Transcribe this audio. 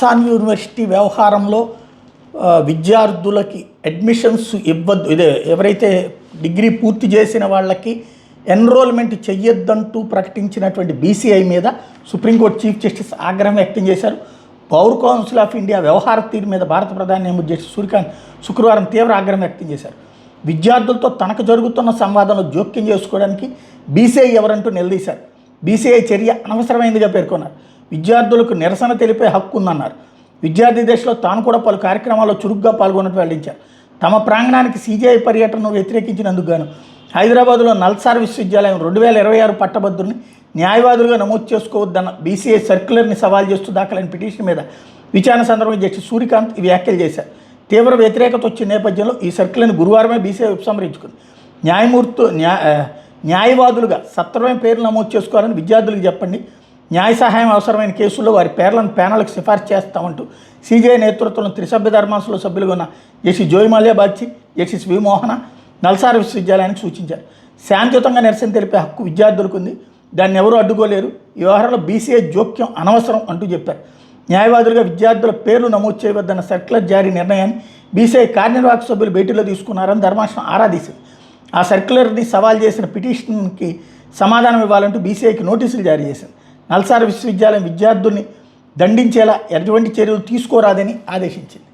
అల్సాన్ university వ్యవహారంలో విద్యార్థులకి admissions ఇవ్వద్దు, ఇదే ఎవరైతే డిగ్రీ పూర్తి చేసిన వాళ్ళకి ఎన్రోల్మెంట్ చెయ్యొద్దంటూ ప్రకటించినటువంటి బీసీఐ మీద సుప్రీంకోర్టు చీఫ్ జస్టిస్ ఆగ్రహం వ్యక్తం చేశారు. పౌర్ కౌన్సిల్ ఆఫ్ ఇండియా వ్యవహార తీరు మీద భారత ప్రధాని న్యాయమూర్తి జస్టిస్ సూర్యకాంత్ శుక్రవారం తీవ్ర ఆగ్రహం వ్యక్తం చేశారు. విద్యార్థులతో తనకు జరుగుతున్న సంవాదంలో జోక్యం చేసుకోవడానికి బీసీఐ ఎవరంటూ నిలదీశారు. బీసీఐ చర్య అనవసరమైందిగా పేర్కొన్నారు. విద్యార్థులకు నిరసన తెలిపే హక్కు ఉందన్నారు. విద్యార్థి దశలో తాను కూడా పలు కార్యక్రమాల్లో చురుగ్గా పాల్గొన్నట్టు వెల్లడించారు. తమ ప్రాంగణానికి సీజీఐ పర్యటనను వ్యతిరేకించినందుకు గాను హైదరాబాదులో నల్సార్ విశ్వవిద్యాలయం 2026 పట్టభద్రుల్ని న్యాయవాదులుగా నమోదు చేసుకోవద్దన్న బీసీఐ సర్క్యులర్ని సవాల్ చేస్తూ దాఖలైన పిటిషన్ మీద విచారణ సందర్భంగా జస్టిస్ సూర్యకాంత్ ఈ వ్యాఖ్యలు చేశారు. తీవ్ర వ్యతిరేకత వచ్చిన నేపథ్యంలో ఈ సర్క్యులర్ని గురువారమే బీసీఐ ఉపసంహరించుకుంది. న్యాయవాదులుగా సత్వరమే పేర్లు నమోదు చేసుకోవాలని విద్యార్థులకు చెప్పండి, న్యాయ సహాయం అవసరమైన కేసుల్లో వారి పేర్లను ప్యానల్కి సిఫార్సు చేస్తామంటూ సీజీఐ నేతృత్వంలో త్రిసభ్య ధర్మాసంలో సభ్యులుగా ఉన్న జస్టిస్ జోయి మాల్యా బాగ్చి, జస్టిస్ వి మోహన నల్సార్ విశ్వవిద్యాలయానికి సూచించారు. శాంతియుతంగా నిరసన తెలిపే హక్కు విద్యార్థులకు ఉంది, దాన్ని ఎవరూ అడ్డుకోలేరు. ఈ వ్యవహారంలో బీసీఐ జోక్యం అనవసరం అంటూ చెప్పారు. న్యాయవాదులుగా విద్యార్థుల పేర్లు నమోదు చేయవద్దన్న సర్క్యులర్ జారీ నిర్ణయాన్ని బీసీఐ కార్యనిర్వాహక సభ్యులు భేటీలో తీసుకున్నారని ధర్మాసనం ఆరాధించింది. ఆ సర్క్యులర్ని సవాల్ చేసిన పిటిషన్కి సమాధానం ఇవ్వాలంటూ బీసీఐకి నోటీసులు జారీ చేసింది. నల్సార్ విశ్వవిద్యాలయం విద్యార్థుల్ని దండించేలా ఎటువంటి చర్యలు తీసుకోరాదని ఆదేశించింది.